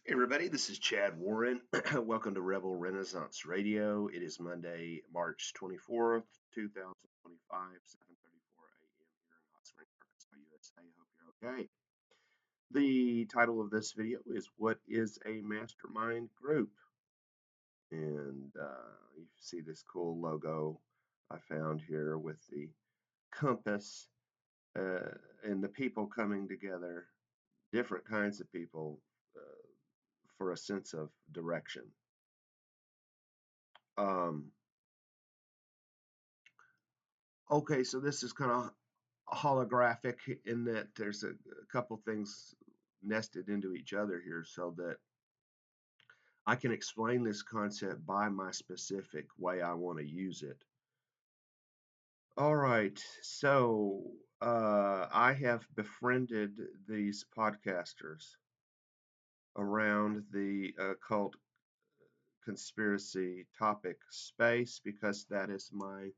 Hey everybody, this is Chad Warren. Welcome to Rebel Renaissance Radio. It is Monday, March 24th, 2025, 7:34 a.m. here in Hot Springs, Arkansas, USA. Hope you're okay. The title of this video is What is a Mastermind Group? And you see this cool logo I found here with the compass uh, and the people coming together, different kinds of people for a sense of direction. Um, okay, so this is kind of holographic in that there's a couple things nested into each other here so that I can explain this concept by my specific way I want to use it. All right, so I have befriended these podcasters around the occult conspiracy topic space because that is my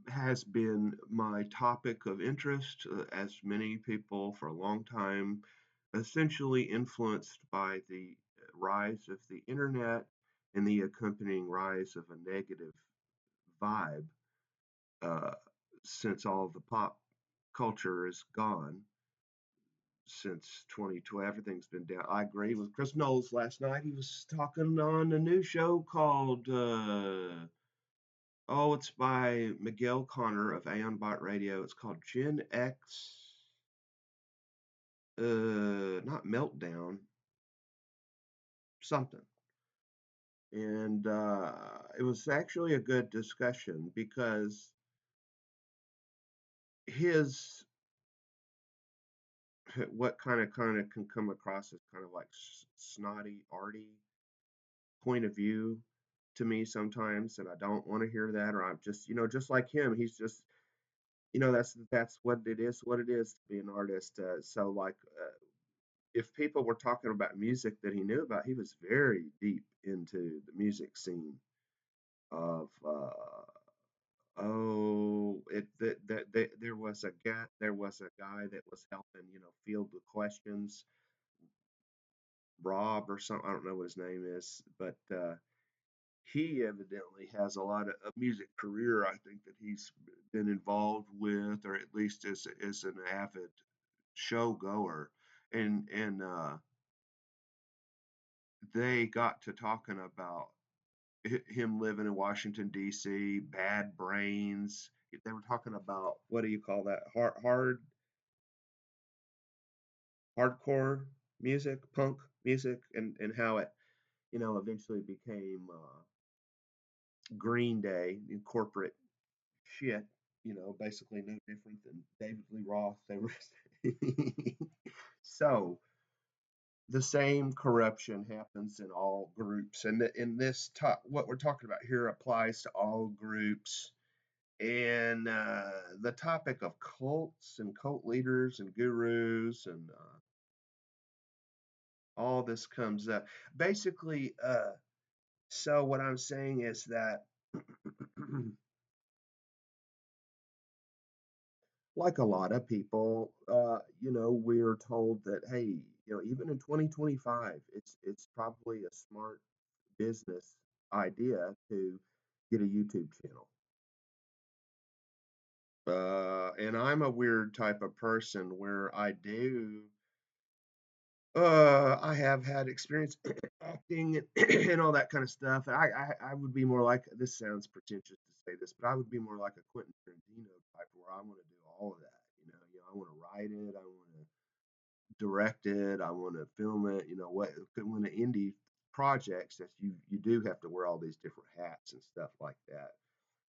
has been my topic of interest, as many people for a long time, essentially influenced by the rise of the internet and the accompanying rise of a negative vibe uh, since all the pop culture is gone since 2012. Everything's been down. I agree with Chris Knowles last night. He was talking on a new show called oh, it's by Miguel Connor of Aeon Bot Radio. It's called Gen X, not Meltdown, something. And it was actually a good discussion because his what kind of can come across as kind of like snotty, arty point of view to me sometimes, and I don't want to hear that, or I'm just just like him. He's just that's what it is, what it is to be an artist. So like if people were talking about music that he knew about, he was very deep into the music scene of there was a guy that was helping field the questions, Rob or something. I don't know what his name is, but he evidently has a lot of a music career. I think that he's been involved with, or at least as an avid show goer, and they got to talking about him living in Washington D.C., Bad Brains. They were talking about what do you call that? Hardcore music, punk music, and how it eventually became Green Day in corporate shit. Basically no different than David Lee Roth. They were so the same corruption happens in all groups, and in this talk, what we're talking about here applies to all groups. And the topic of cults and cult leaders and gurus and all this comes up. Basically, so what I'm saying is that, like a lot of people, we're told that hey, even in 2025, it's probably a smart business idea to get a YouTube channel. And I'm a weird type of person where I have had experience acting and all that kind of stuff. And I would be more like, this sounds pretentious to say this, but I would be more like a Quentin Tarantino type where I want to do all of that. I want to write it, I want to direct it, I want to film it. When the indie projects that you do have to wear all these different hats and stuff like that.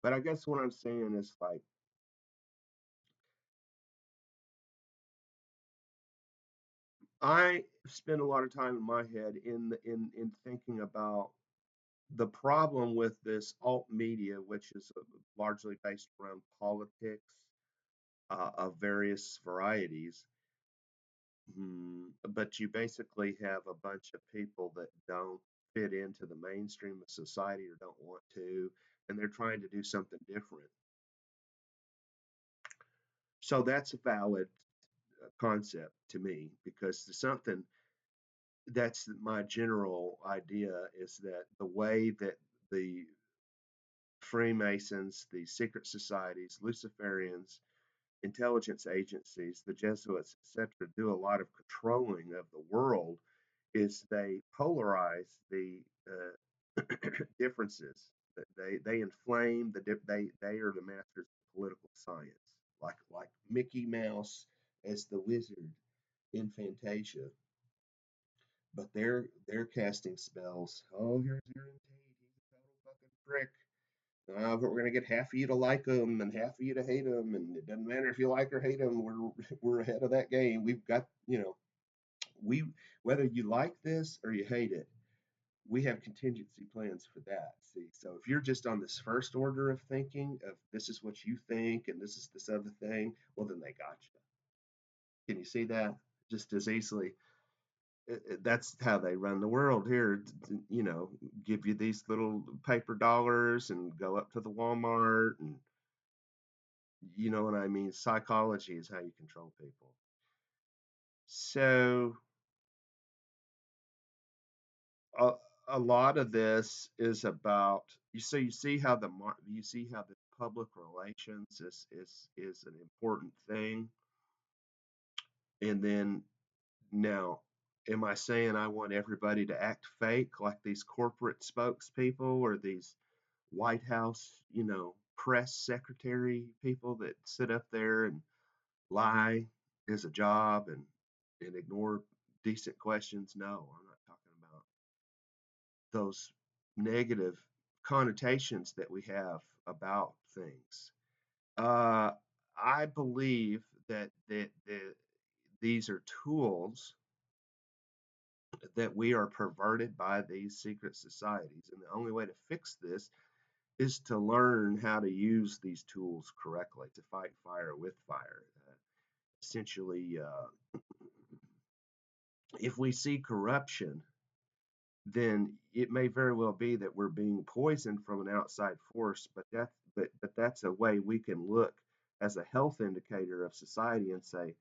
But I guess what I'm saying is like I spend a lot of time in my head in thinking about the problem with this alt media, which is largely based around politics of various varieties. But you basically have a bunch of people that don't fit into the mainstream of society or don't want to, and they're trying to do something different. So that's a valid concept to me because there's something that's my general idea, is that the way that the Freemasons, the secret societies, Luciferians, intelligence agencies, the Jesuits, etc., do a lot of controlling of the world is they polarize the differences. They inflame they are the masters of political science, like Mickey Mouse as the wizard in Fantasia, but they're casting spells. Oh, here's Aaron Tate. He's a total fucking prick. But we're gonna get half of you to like him and half of you to hate him, and it doesn't matter if you like or hate him. We're ahead of that game. We've got we whether you like this or you hate it, we have contingency plans for that. See, so if you're just on this first order of thinking of this is what you think and this is this other thing, well then they got you. Can you see that? Just as easily. That's how they run the world here. Give you these little paper dollars and go up to the Walmart, and you know what I mean. Psychology is how you control people. So a, a lot of this is about you see how you see how the public relations is an important thing. And then now, am I saying I want everybody to act fake like these corporate spokespeople or these White House, press secretary people that sit up there and lie as a job and ignore decent questions? No, I'm not talking about those negative connotations that we have about things. Uh, I believe that these are tools that we are perverted by these secret societies, and the only way to fix this is to learn how to use these tools correctly to fight fire with fire. Essentially, if we see corruption, then it may very well be that we're being poisoned from an outside force, but that's a way we can look as a health indicator of society and say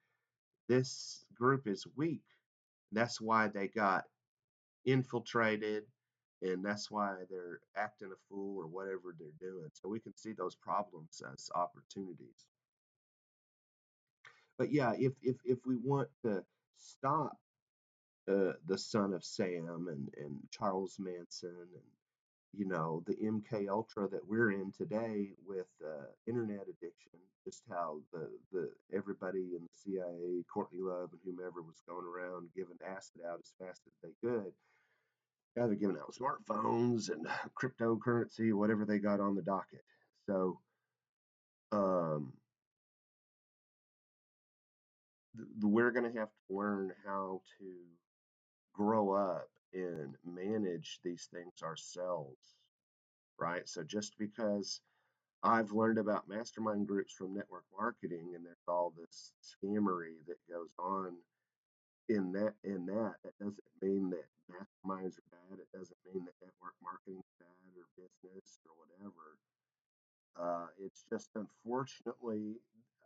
this group is weak. That's why they got infiltrated, and that's why they're acting a fool or whatever they're doing. So we can see those problems as opportunities. But yeah, if we want to stop the son of Sam and Charles Manson and the MK Ultra that we're in today with internet addiction, just how the everybody in the CIA, Courtney Love and whomever was going around giving acid out as fast as they could. Now they're giving out smartphones and cryptocurrency, whatever they got on the docket. So um, we're going to have to learn how to grow up and manage these things ourselves, right? So just because I've learned about mastermind groups from network marketing, and there's all this scammery that goes on that doesn't mean that masterminds are bad. It doesn't mean that network marketing is bad or business or whatever. It's just unfortunately,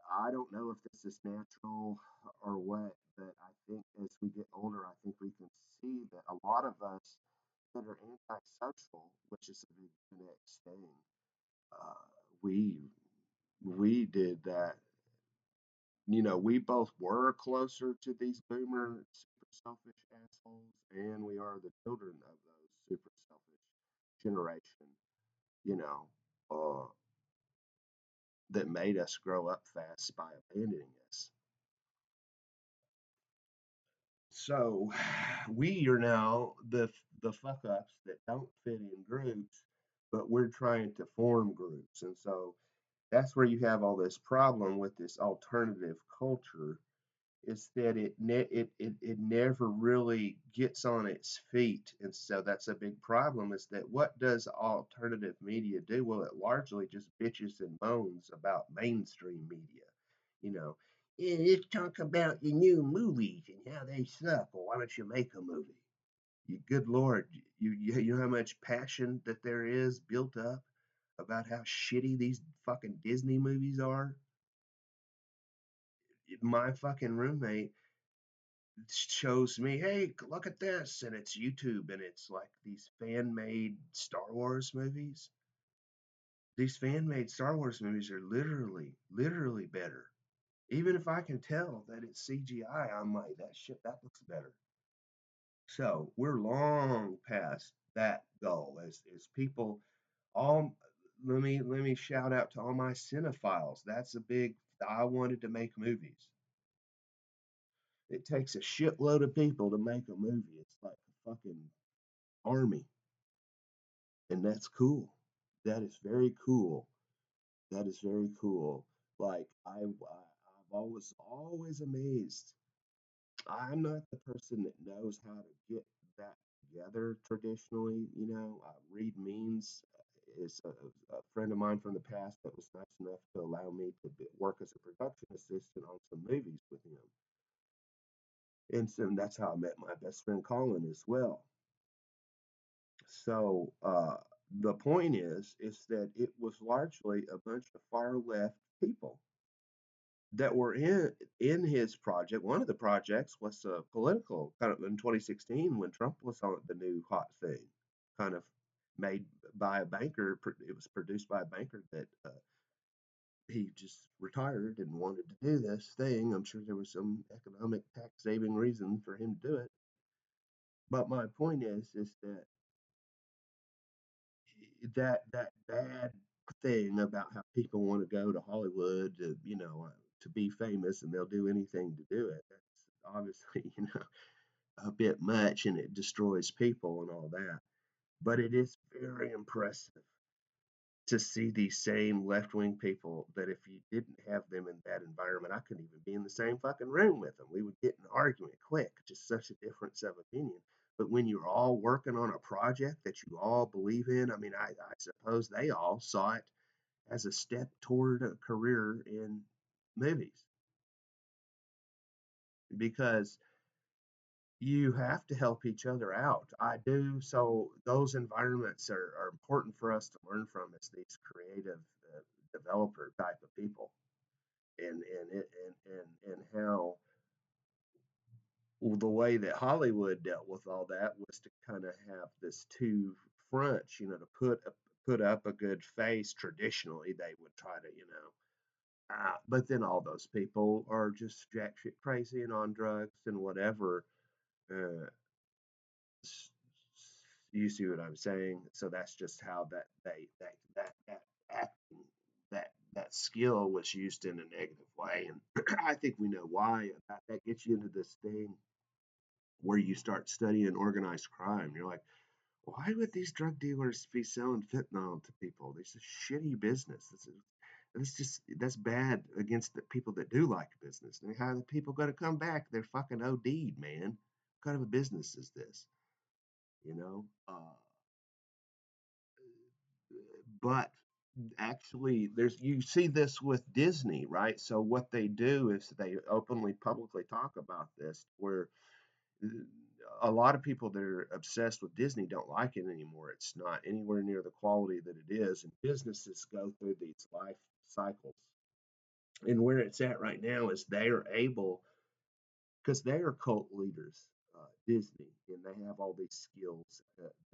I don't know if this is natural or what, but I think as we get older, I think we can see that a lot of us that are antisocial, which is a big Gen thing, uh, we we did that. We both were closer to these boomer super selfish assholes, and we are the children of those super selfish generation. You know, uh, that made us grow up fast by abandoning us. So we are now the fuck ups that don't fit in groups, but we're trying to form groups, and so that's where you have all this problem with this alternative culture. Is that it never really gets on its feet, and so that's a big problem. Is that what does alternative media do? Well, it largely just bitches and moans about mainstream media. You know, let's talk about the new movies and how they suck. Well, why don't you make a movie? Good Lord, you know how much passion that there is built up about how shitty these fucking Disney movies are. My fucking roommate shows me, hey, look at this, and it's YouTube, and it's like these fan-made Star Wars movies. These fan-made Star Wars movies are literally better. Even if I can tell that it's CGI, I'm like, that shit, that looks better. So we're long past that goal as people. All let me shout out to all my cinephiles. That's a big. I wanted to make movies. It takes a shitload of people to make a movie. It's like a fucking army, and that's cool. That is very cool. That is very cool. Like I've always amazed. I'm not the person that knows how to get that together traditionally. Reed Means is a friend of mine from the past that was nice enough to allow me to work as a production assistant on some movies with him. And so that's how I met my best friend Colin as well. So the point is that it was largely a bunch of far left people that were in his project. One of the projects was a political kind of in 2016 when Trump was on the new hot thing, kind of made by a banker. It was produced by a banker that he just retired and wanted to do this thing. I'm sure there was some economic tax saving reason for him to do it. But my point is that that bad thing about how people want to go to Hollywood to be famous and they'll do anything to do it. That's obviously a bit much and it destroys people and all that. But it is very impressive to see these same left wing people that if you didn't have them in that environment, I couldn't even be in the same fucking room with them. We would get in an argument quick, just such a difference of opinion. But when you're all working on a project that you all believe in, I mean, I suppose they all saw it as a step toward a career in movies because you have to help each other out. I do. So those environments are important for us to learn from as these creative developer type of people, and how the way that Hollywood dealt with all that was to kind of have this two fronts, to put up a good face. Traditionally, they would try to, but then all those people are just jack shit crazy and on drugs and whatever. Uh, you see what I'm saying? So that's just how that acting that skill was used in a negative way, and I think we know why. That gets you into this thing where you start studying organized crime. You're like, why would these drug dealers be selling fentanyl to people? This is shitty business. That's bad against the people that do like business. I mean, how are the people going to come back? They're fucking OD'd, man. What kind of a business is this? You know. But actually, there's you see this with Disney, right? So what they do is they openly, publicly talk about this, where uh, a lot of people that are obsessed with Disney don't like it anymore. It's not anywhere near the quality that it is, and businesses go through these life cycles. And where it's at right now is they are able, because they are cult leaders, Disney, and they have all these skills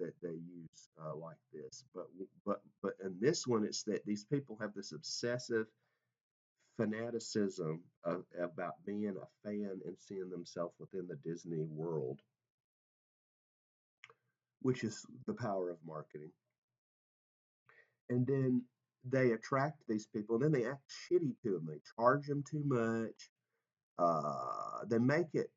that they use like this. But in this one, it's that these people have this obsessive fanaticism about being a fan and seeing themselves within the Disney world, which is the power of marketing. And then they attract these people, and then they act shitty to them. They charge them too much. They make it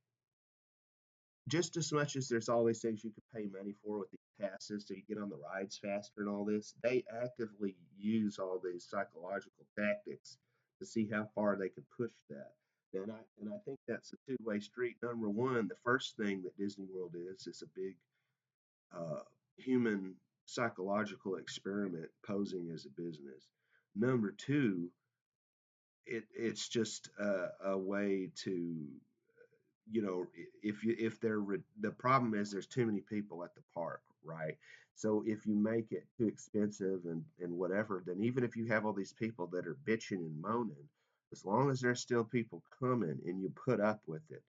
just as much as there's all these things you could pay money for with these passes so you get on the rides faster and all this. They actively use all these psychological tactics to see how far they can push that. And I think that's a two-way street. Number one, the first thing that Disney World is a big uh, human psychological experiment posing as a business. Number two, it's just a way to, if they're the problem is there's too many people at the park, right? So if you make it too expensive and whatever, then even if you have all these people that are bitching and moaning, as long as there's still people coming and you put up with it,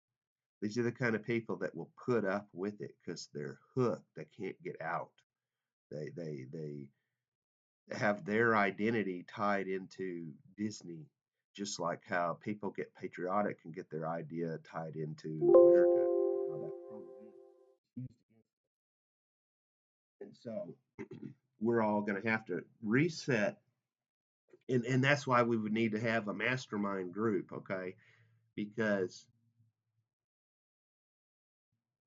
These are the kind of people that will put up with it because they're hooked. They can't get out. They have their identity tied into Disney, just like how people get patriotic and get their idea tied into America. How that propaganda is used against them. And so we're all going to have to reset, and that's why we would need to have a mastermind group, okay? Because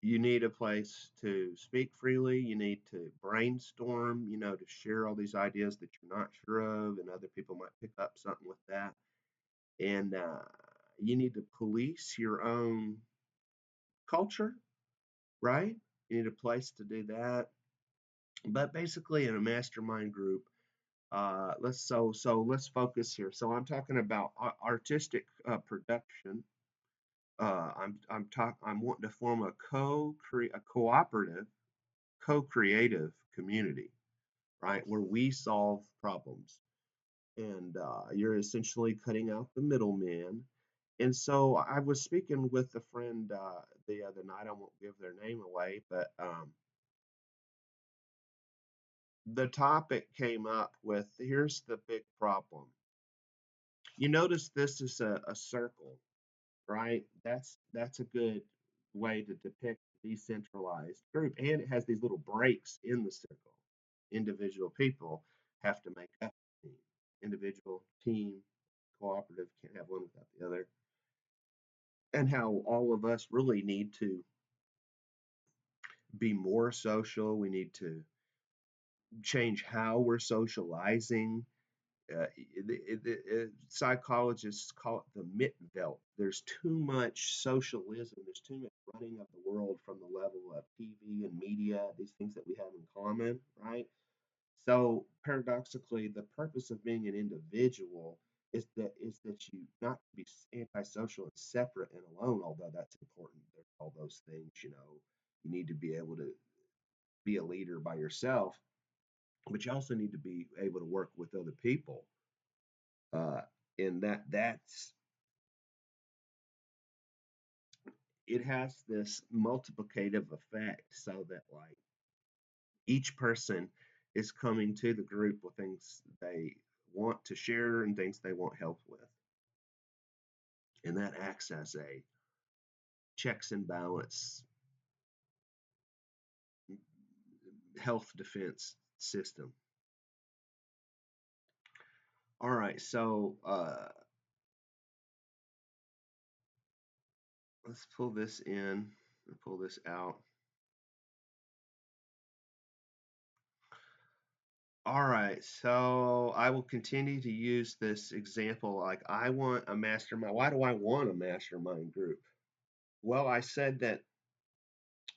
you need a place to speak freely. You need to brainstorm, to share all these ideas that you're not sure of, and other people might pick up something with that. And you need to police your own culture, right? You need a place to do that. But basically, in a mastermind group, let's focus here. So I'm talking about artistic production. I'm wanting to form a cooperative, co-creative community, right, where we solve problems, and you're essentially cutting out the middleman. And so I was speaking with a friend the other night. I won't give their name away, but the topic came up with, here's the big problem. You notice this is a circle, right? That's a good way to depict a decentralized group, and it has these little breaks in the circle. Individual people have to make up a team. Individual, team, cooperative, can't have one without the other. And how all of us really need to be more social. We need to change how we're socializing. Psychologists call it the Mittenwelt. There's too much socialism. There's too much running of the world from the level of TV and media, these things that we have in common, right? So paradoxically, the purpose of being an individual is that you not be antisocial and separate and alone, although that's important. There's all those things, you need to be able to be a leader by yourself, but you also need to be able to work with other people. Uh, and that's it has this multiplicative effect, so that like each person is coming to the group with things they want to share and things they want help with. And that acts as a checks and balance health defense system. All right, so let's pull this in and pull this out. All right, so I will continue to use this example. Like, I want a mastermind. Why do I want a mastermind group? Well, I said that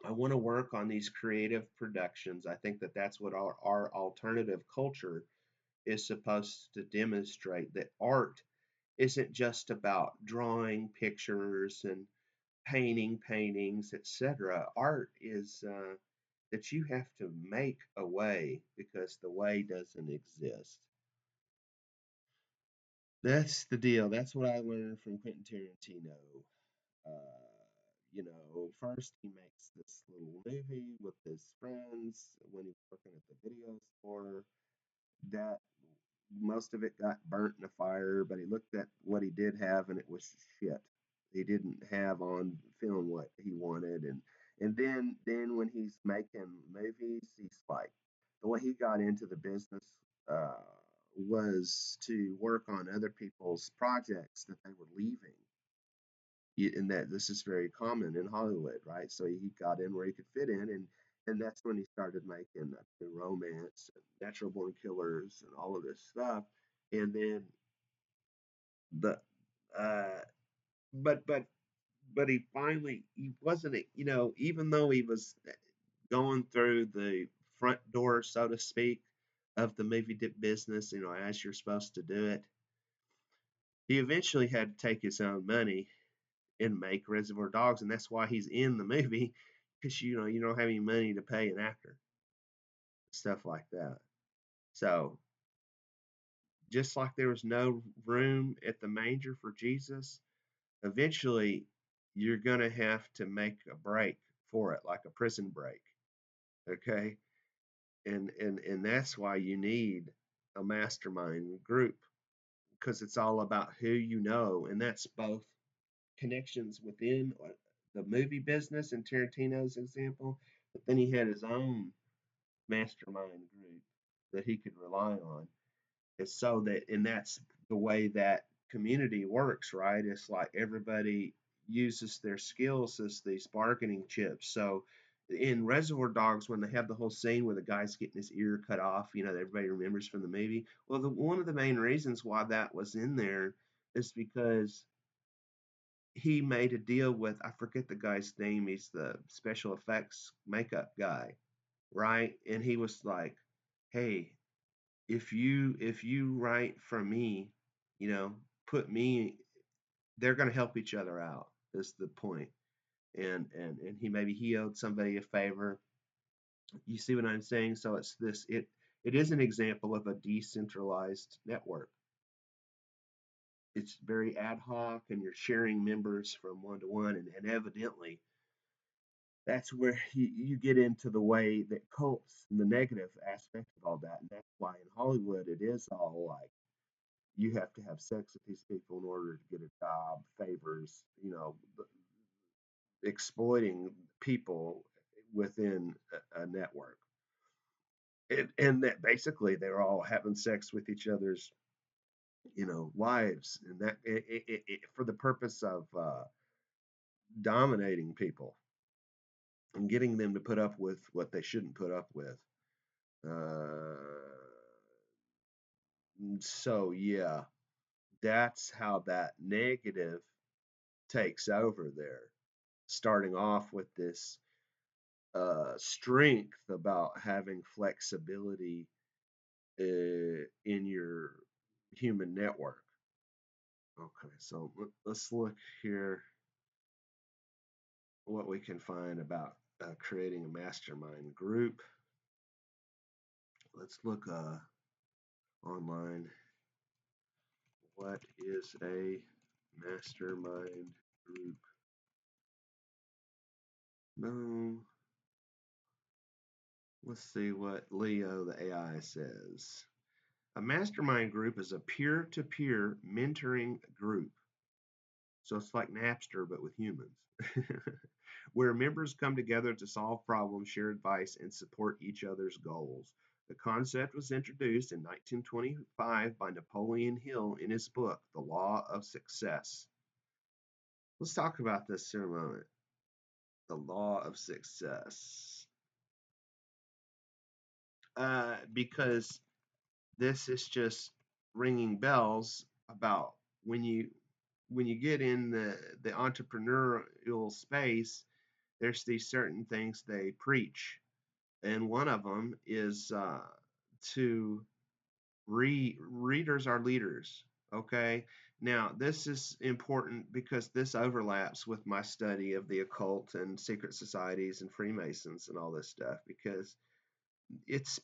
I want to work on these creative productions. I think that that's what our alternative culture is supposed to demonstrate, that art isn't just about drawing pictures and painting paintings, etc. Art is that you have to make a way because the way doesn't exist. That's the deal. That's what I learned from Quentin Tarantino. First he makes this little movie with his friends when he's working at the video store. That most of it got burnt in a fire, but he looked at what he did have and it was shit. He didn't have on film what he wanted, and then when he's making movies, he's like, the way he got into the business uh, was to work on other people's projects that they were leaving. And that this is very common in Hollywood, right? So he got in where he could fit in, and that's when he started making the romance, and natural born killers, and all of this stuff. And then the uh, but he wasn't, even though he was going through the front door, so to speak, of the movie dip business, as you're supposed to do it, he eventually had to take his own money and make Reservoir Dogs, and that's why he's in the movie, because you don't have any money to pay an actor, stuff like that. So just like there was no room at the manger for Jesus, eventually you're going to have to make a break for it, like a prison break. Okay. And that's why you need a mastermind group, because it's all about who you know, and that's both connections within the movie business in Tarantino's example, but then he had his own mastermind group that he could rely on. It's so that, and that's the way that community works, right? It's like everybody uses their skills as these bargaining chips. So in Reservoir Dogs, when they have the whole scene where the guy's getting his ear cut off, that everybody remembers from the movie. Well, one of the main reasons why that was in there is because he made a deal with, I forget the guy's name. He's the special effects makeup guy, right? And he was like, "Hey, if you write for me, you know, put me, they're going to help each other out." Is the point. And he owed somebody a favor. You see what I'm saying? So it is an example of a decentralized network. It's very ad hoc, and you're sharing members from one to one, and evidently that's where you get into the way that cults and the negative aspect of all that. And that's why in Hollywood it is all like you have to have sex with these people in order to get a job, favors, exploiting people within a network. And that basically they're all having sex with each other's, wives, and that for the purpose of dominating people and getting them to put up with what they shouldn't put up with. Uh, so yeah, that's how that negative takes over there, starting off with this strength about having flexibility in your human network. Okay, so let's look here what we can find about creating a mastermind group. Let's look online. What is a mastermind group? No. Let's see what Leo, the AI, says. A mastermind group is a peer to peer mentoring group. So it's like Napster, but with humans, where members come together to solve problems, share advice, and support each other's goals. The concept was introduced in 1925 by Napoleon Hill in his book, The Law of Success. Let's talk about this in a moment. The Law of Success. Because this is just ringing bells about when you get in the entrepreneurial space, there's these certain things they preach, and one of them is to readers are leaders. Okay, now this is important because this overlaps with my study of the occult and secret societies and Freemasons and all this stuff, because it's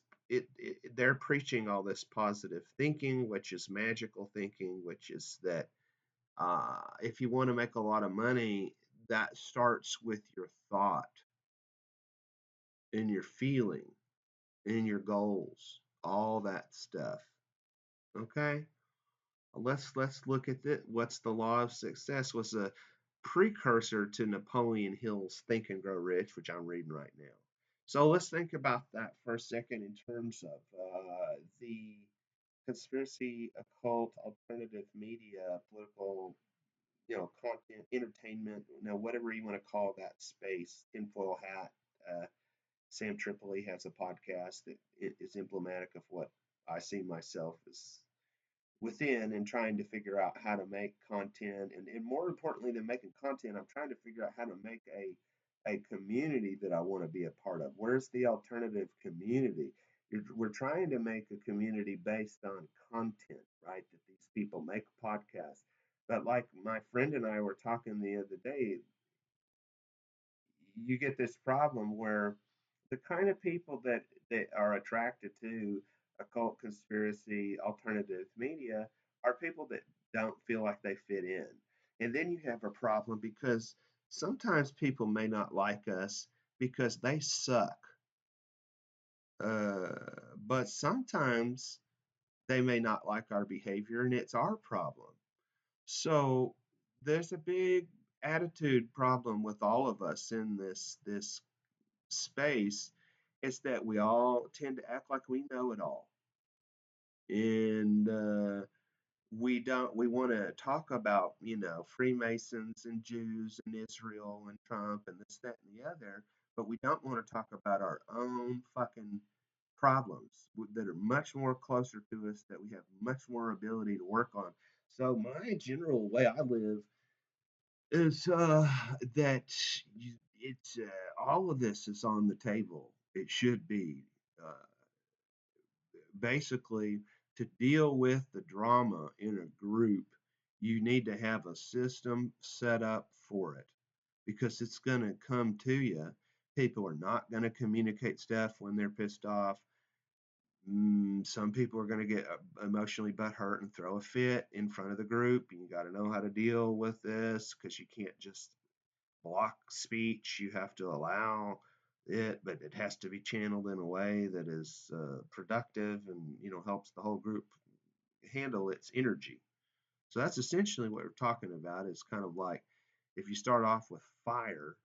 they're preaching all this positive thinking, which is magical thinking, which is that if you want to make a lot of money, that starts with your thought and your feeling and your goals, all that stuff. Okay, let's look at it. What's the law of success? Was a precursor to Napoleon Hill's Think and Grow Rich, which I'm reading right now. So let's think about that for a second in terms of the conspiracy, occult, alternative media, political, content, entertainment, whatever you want to call that space, tinfoil hat. Sam Tripoli has a podcast that is emblematic of what I see myself as within, and trying to figure out how to make content. And more importantly than making content, I'm trying to figure out how to make a community that I want to be a part of. Where's the alternative community? We're trying to make a community based on content, right? That these people make podcasts. But like my friend and I were talking the other day, you get this problem where the kind of people that are attracted to occult, conspiracy, alternative media are people that don't feel like they fit in. And then you have a problem because sometimes people may not like us because they suck. Uh, but sometimes they may not like our behavior and it's our problem. So there's a big attitude problem with all of us in this space. It's that we all tend to act like we know it all. And we want to talk about, Freemasons and Jews and Israel and Trump and this, that, and the other, but we don't want to talk about our own fucking problems that are much more closer to us, that we have much more ability to work on. So my general way I live is that it's all of this is on the table. It should be. Uh, Basically, to deal with the drama in a group, you need to have a system set up for it because it's going to come to you. People are not going to communicate stuff when they're pissed off. Some people are going to get emotionally butthurt and throw a fit in front of the group. You got to know how to deal with this because you can't just block speech. You have to allow it, but it has to be channeled in a way that is productive and helps the whole group handle its energy. So that's essentially what we're talking about. Is kind of like if you start off with fire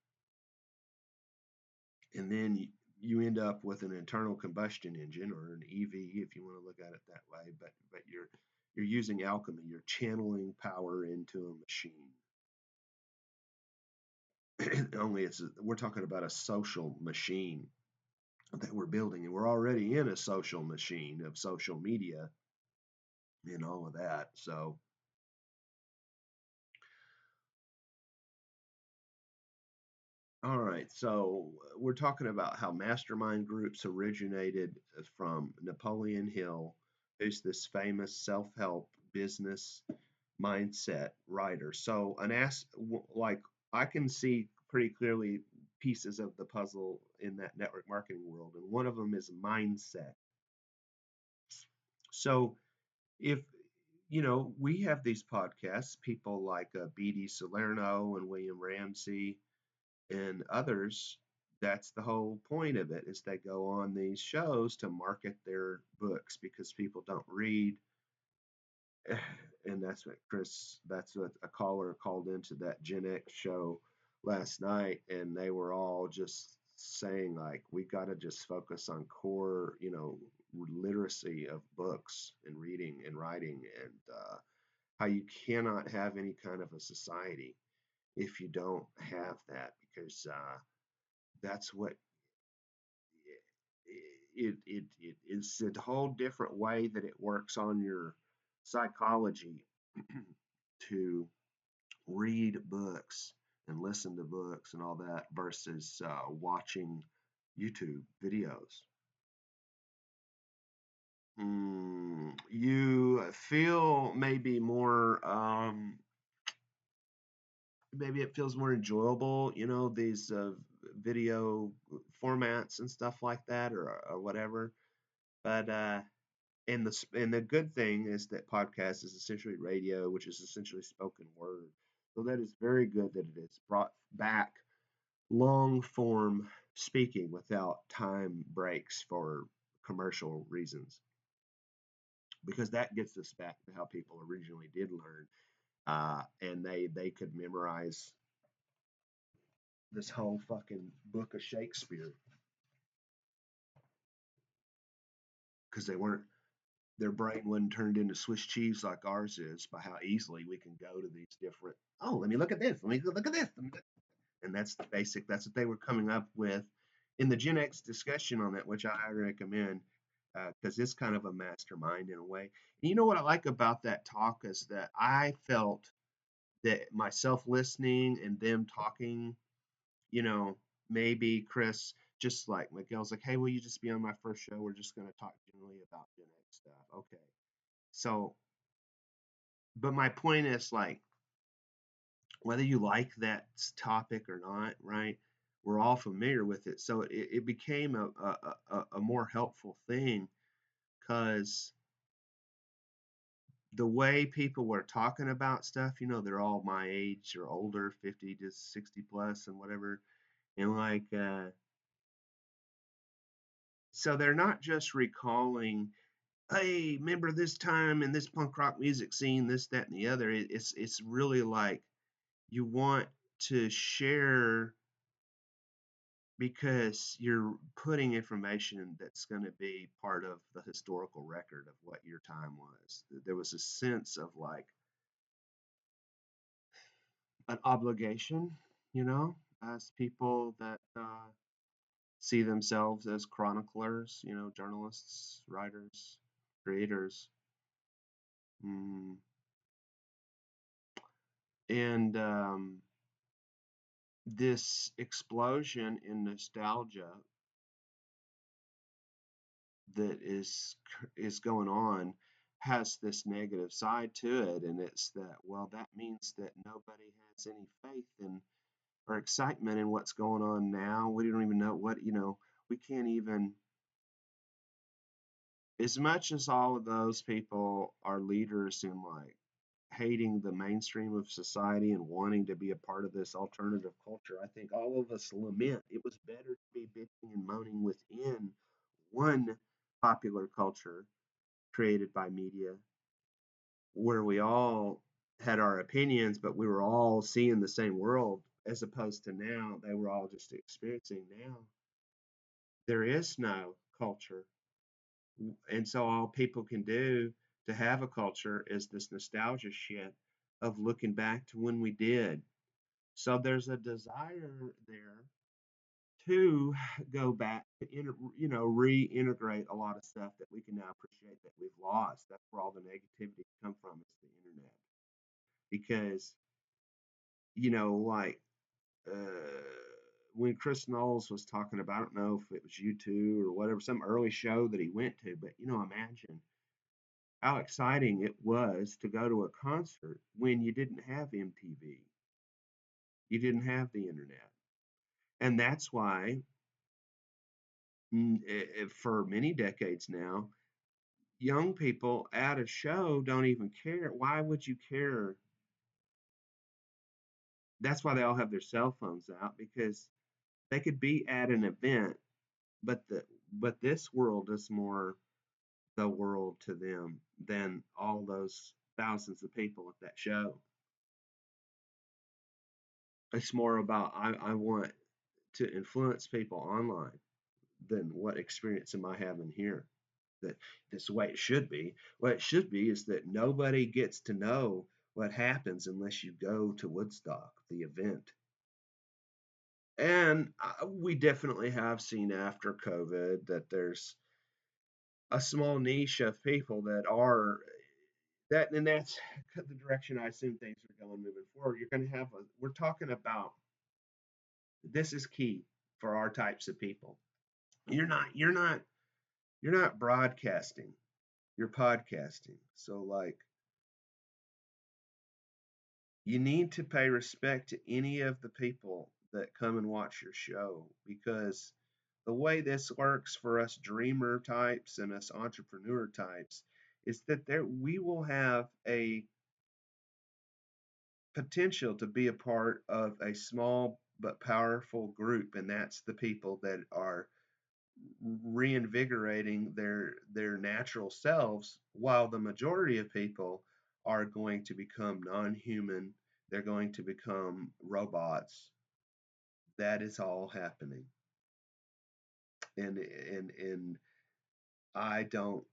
and then you end up with an internal combustion engine or an EV if you want to look at it that way, but you're using alchemy, you're channeling power into a machine. Only we're talking about a social machine that we're building, and we're already in a social machine of social media and all of that. So, all right, so we're talking about how mastermind groups originated from Napoleon Hill, who's this famous self-help business mindset writer. So, like I can see pretty clearly pieces of the puzzle in that network marketing world, and one of them is mindset. So, if we have these podcasts, people like BD Salerno and William Ramsey and others. That's the whole point of it is they go on these shows to market their books because people don't read. And that's what a caller called into that Gen X show last night, and they were all just saying like we got to just focus on core, literacy of books and reading and writing, and how you cannot have any kind of a society if you don't have that, because that's what it is a whole different way that it works on your psychology to read books and listen to books and all that versus watching YouTube videos. You feel maybe it feels more enjoyable, these video formats and stuff like that, or whatever. But and the good thing is that podcast is essentially radio, which is essentially spoken word. So that is very good that it has brought back long form speaking without time breaks for commercial reasons, because that gets us back to how people originally did learn, and they could memorize this whole fucking book of Shakespeare because their brain wasn't turned into Swiss cheese like ours is by how easily we can go to these different. Oh, let me look at this. Let me look at this. And that's the basic. That's what they were coming up with in the Gen X discussion on that, which I recommend because it's kind of a mastermind in a way. And you know what I like about that talk is that I felt that myself listening and them talking, you know, maybe Chris, just like Miguel's like, hey, will you just be on my first show? We're just going to talk generally about Gen X stuff. Okay. So, but my point is like, whether you like that topic or not, right? We're all familiar with it. So it became a more helpful thing because the way people were talking about stuff, they're all my age or older, 50 to 60 plus and whatever. And like, so they're not just recalling, hey, remember this time in this punk rock music scene, this, that, and the other. It's really like you want to share because you're putting information that's going to be part of the historical record of what your time was. There was a sense of like an obligation, as people that see themselves as chroniclers, journalists, writers, creators. Mm. And this explosion in nostalgia that is going on has this negative side to it, and it's that, well, that means that nobody has any faith in or excitement in what's going on now. We don't even know what, we can't even, as much as all of those people are leaders in like hating the mainstream of society and wanting to be a part of this alternative culture, I think all of us lament it was better to be bitching and moaning within one popular culture created by media where we all had our opinions, but we were all seeing the same world, as opposed to now they were all just experiencing. Now there is no culture. And so all people can do to have a culture is this nostalgia shit of looking back to when we did. So there's a desire there to go back to reintegrate a lot of stuff that we can now appreciate that we've lost. That's where all the negativity come from, is the internet. Because like when Chris Knowles was talking about, I don't know if it was U2 or whatever, some early show that he went to, but imagine how exciting it was to go to a concert when you didn't have MTV, you didn't have the internet. And that's why, for many decades now, young people at a show don't even care. Why would you care? That's why they all have their cell phones out, because they could be at an event, but this world is more the world to them than all those thousands of people at that show. It's more about, I want to influence people online than what experience am I having here. That this is the way it should be. What it should be is that nobody gets to know what happens unless you go to Woodstock, the event. And we definitely have seen after COVID that there's a small niche of people that are that, and that's the direction I assume things are going moving forward. You're going to have we're talking about, this is key for our types of people. You're not broadcasting, you're podcasting. So like, you need to pay respect to any of the people that come and watch your show, because the way this works for us dreamer types and us entrepreneur types is that we will have a potential to be a part of a small but powerful group, and that's the people that are reinvigorating their natural selves, while the majority of people are going to become non-human. They're going to become robots. That is all happening. And I don't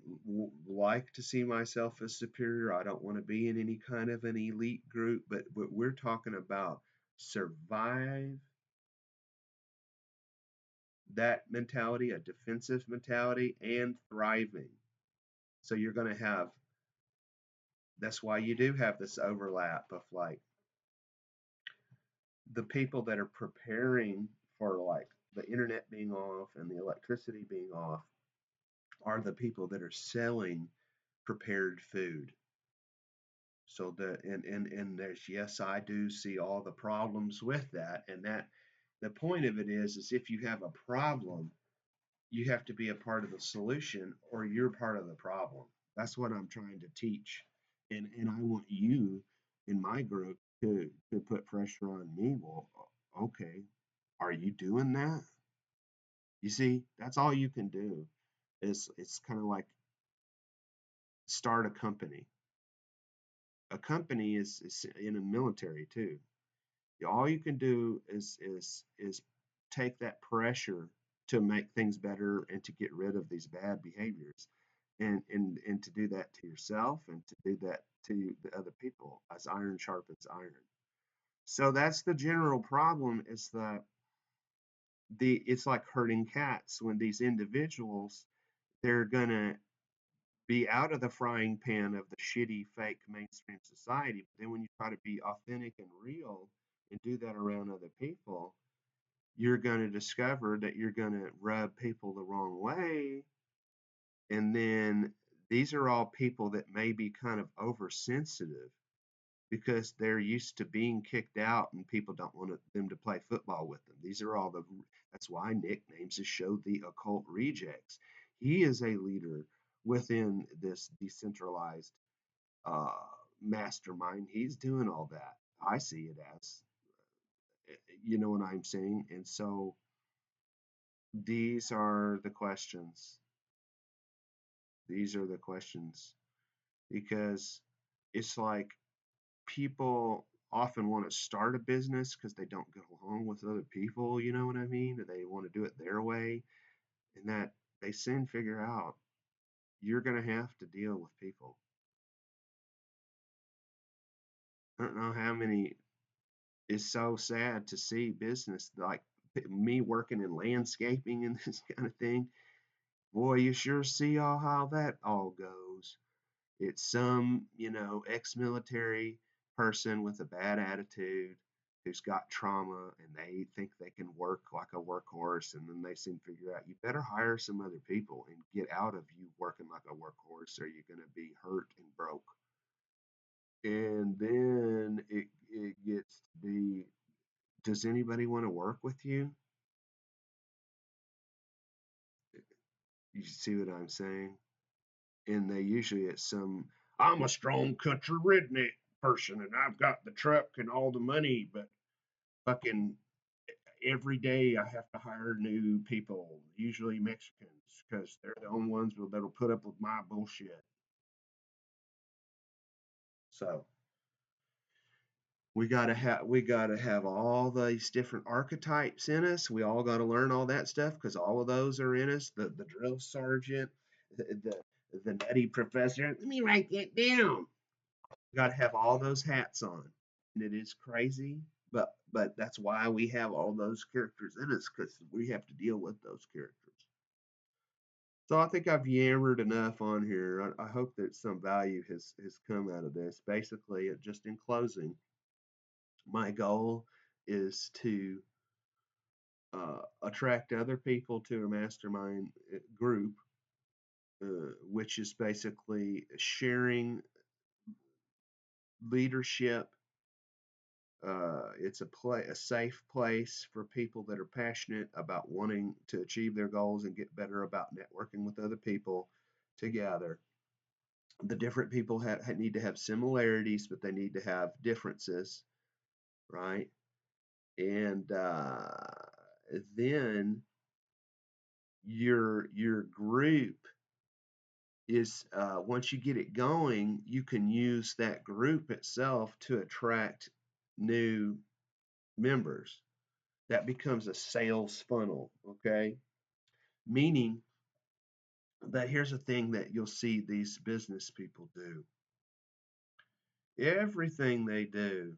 like to see myself as superior. I don't want to be in any kind of an elite group, but we're talking about survive, that mentality, a defensive mentality, and thriving. So you're going to have, that's why you do have this overlap of like the people that are preparing for like the internet being off and the electricity being off are the people that are selling prepared food. So and there's, yes, I do see all the problems with that, and that the point of it is if you have a problem, you have to be a part of the solution or you're part of the problem. That's what I'm trying to teach, and I want you in my group to put pressure on me. Well, okay, are you doing that? You see, that's all you can do. Is it's kind of like start a company. A company is in a military too. All you can do is take that pressure to make things better and to get rid of these bad behaviors, and to do that to yourself and to do that to the other people as iron sharpens iron. So that's the general problem, is that it's like herding cats. When these individuals, they're gonna be out of the frying pan of the shitty fake mainstream society, but then when you try to be authentic and real and do that around other people, you're going to discover that you're going to rub people the wrong way. And then these are all people that may be kind of oversensitive because they're used to being kicked out and people don't want them to play football with them. These are all that's why Nick names his show The Occult Rejects. He is a leader within this decentralized uh, mastermind. He's doing all that. I see it as, you know what I'm saying? And so these are the questions. These are the questions because it's like people often want to start a business because they don't get along with other people, you know what I mean? They want to do it their way, and that they soon figure out you're going to have to deal with people. I don't know how many. It's so sad to see business like me working in landscaping and this kind of thing. Boy, you sure see all how that all goes. It's some, ex-military person with a bad attitude who's got trauma and they think they can work like a workhorse, and then they soon figure out you better hire some other people and get out of you working like a workhorse or you're going to be hurt and broke. And then it gets to be, does anybody want to work with you? You see what I'm saying? And they usually it's some, I'm a strong country redneck person and I've got the truck and all the money, but fucking every day I have to hire new people, usually Mexicans, because they're the only ones that'll put up with my bullshit. So we gotta have all these different archetypes in us. We all gotta learn all that stuff because all of those are in us. The drill sergeant, the nutty professor. Let me write that down. Got to have all those hats on. And it is crazy, but that's why we have all those characters in us, because we have to deal with those characters. So I think I've yammered enough on here. I hope that some value has come out of this. Basically, just in closing, my goal is to attract other people to a mastermind group, which is basically sharing leadership. It's a safe place for people that are passionate about wanting to achieve their goals and get better about networking with other people together. The different people need to have similarities, but they need to have differences, right? And then your group is, once you get it going, you can use that group itself to attract new members. That becomes a sales funnel, okay? Meaning that here's a thing that you'll see these business people do. Everything they do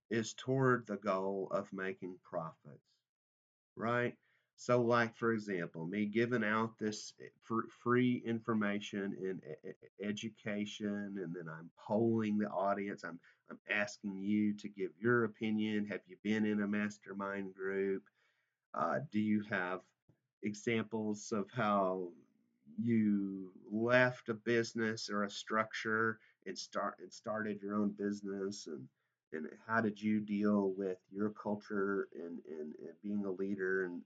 is toward the goal of making profits, right? So, like for example, me giving out this free information and education, and then I'm polling the audience. I'm asking you to give your opinion. Have you been in a mastermind group? Do you have examples of how you left a business or a structure and started your own business, and how did you deal with your culture and being a leader and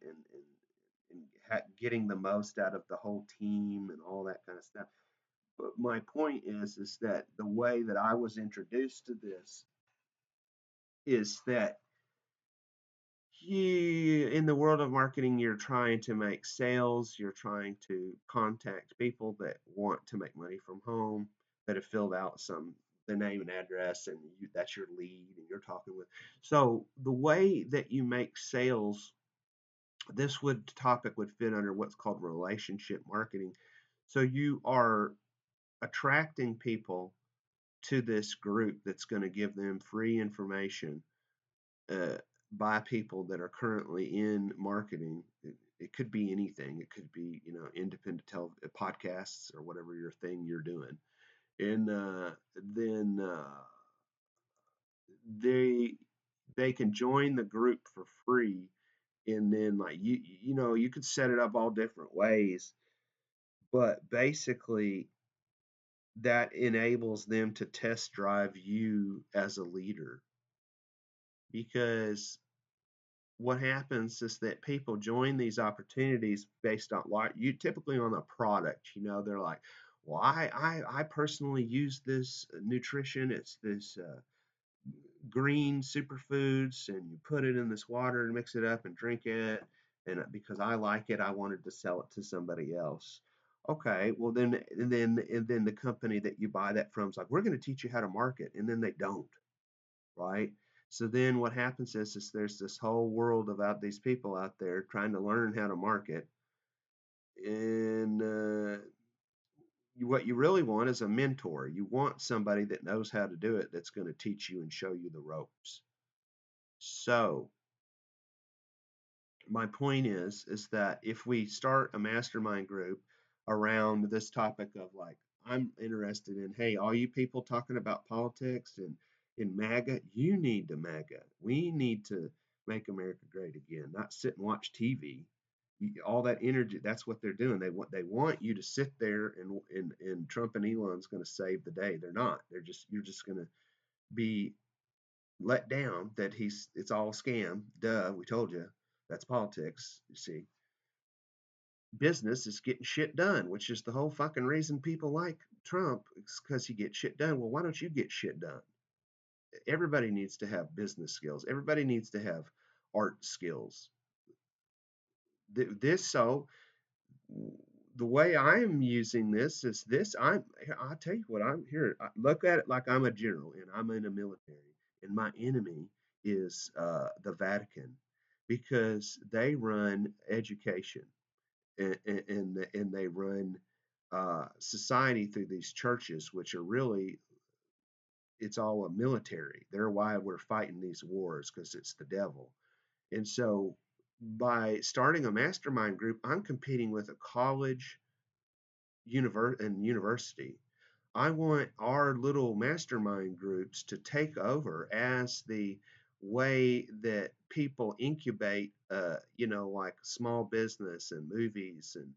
getting the most out of the whole team and all that kind of stuff. But my point is that the way that I was introduced to this is that in the world of marketing, you're trying to make sales, you're trying to contact people that want to make money from home, that have filled out the name and address, and that's your lead, and you're talking with. So the way that you make sales, this topic would fit under what's called relationship marketing. So you are attracting people to this group that's going to give them free information uh, by people that are currently in marketing. It could be anything. It could be, independent podcasts or whatever your thing you're doing. And then they they can join the group for free. And then like you could set it up all different ways, but basically that enables them to test drive you as a leader, because what happens is that people join these opportunities based on what you typically on a product. They're like, well, I personally use this nutrition. It's this green superfoods, and you put it in this water and mix it up and drink it. And because I like it, I wanted to sell it to somebody else. Okay, well then the company that you buy that from is like, we're going to teach you how to market, and then they don't, right? So then what happens is there's this whole world about these people out there trying to learn how to market, and what you really want is a mentor. You want somebody that knows how to do it, that's going to teach you and show you the ropes. So my point is that if we start a mastermind group around this topic of like, I'm interested in, hey, all you people talking about politics and in MAGA, you need to MAGA. We need to make America great again, not sit and watch TV. All that energy, that's what they're doing. They want you to sit there and Trump and Elon's going to save the day. They're not. You're just going to be let down that it's all a scam. Duh, we told you. That's politics, you see. Business is getting shit done, which is the whole fucking reason people like Trump, because he gets shit done. Well, why don't you get shit done? Everybody needs to have business skills. Everybody needs to have art skills. This so the way I'm using this is this. I'll tell you what, I'm here. I look at it like I'm a general and I'm in a military, and my enemy is the Vatican, because they run education, and they run society through these churches, which are really, it's all a military. They're why we're fighting these wars, because it's the devil. And so by starting a mastermind group, I'm competing with a college and university. I want our little mastermind groups to take over as the way that people incubate, like small business and movies. And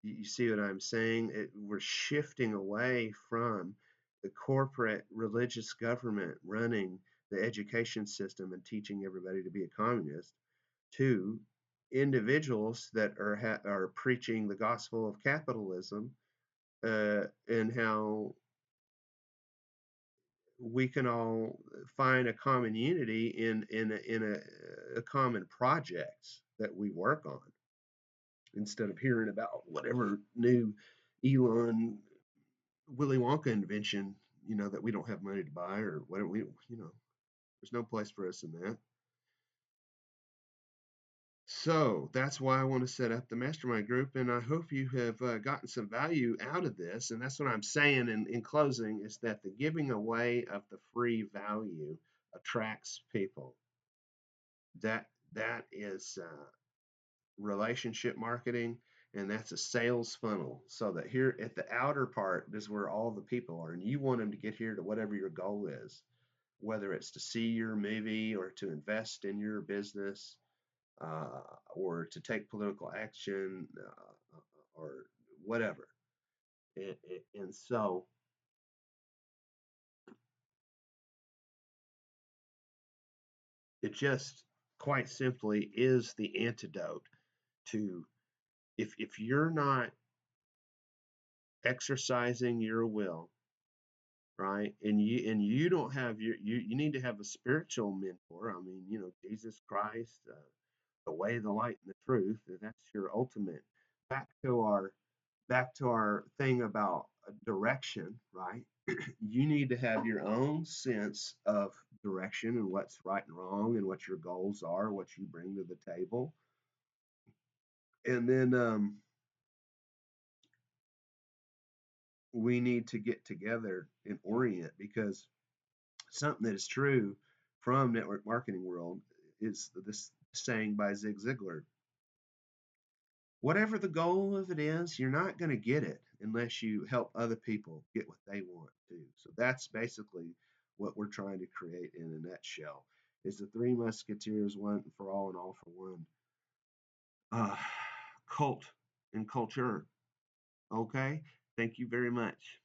you see what I'm saying? We're shifting away from the corporate religious government running the education system and teaching everybody to be a communist, to individuals that are preaching the gospel of capitalism, and how we can all find a common unity in a common project that we work on, instead of hearing about whatever new Elon Willy Wonka invention, that we don't have money to buy, or whatever. There's no place for us in that. So that's why I want to set up the mastermind group, and I hope you have gotten some value out of this. And that's what I'm saying in closing, is that the giving away of the free value attracts people. That is relationship marketing, and that's a sales funnel. So that here at the outer part is where all the people are, and you want them to get here to whatever your goal is, whether it's to see your movie or to invest in your business, or to take political action, or whatever. And so it just quite simply is the antidote to, if you're not exercising your will, right? And you don't have you need to have a spiritual mentor. I mean, Jesus Christ, the way, the light, and the truth. That's your ultimate. Back to our thing about direction, right? You need to have your own sense of direction and what's right and wrong and what your goals are, what you bring to the table. And then we need to get together and orient, because something that is true from network marketing world is this saying by Zig Ziglar: whatever the goal of it is, you're not going to get it unless you help other people get what they want to. So that's basically what we're trying to create in a nutshell: is the three musketeers, one for all and all for one. uh, Cult and culture. Okay, thank you very much.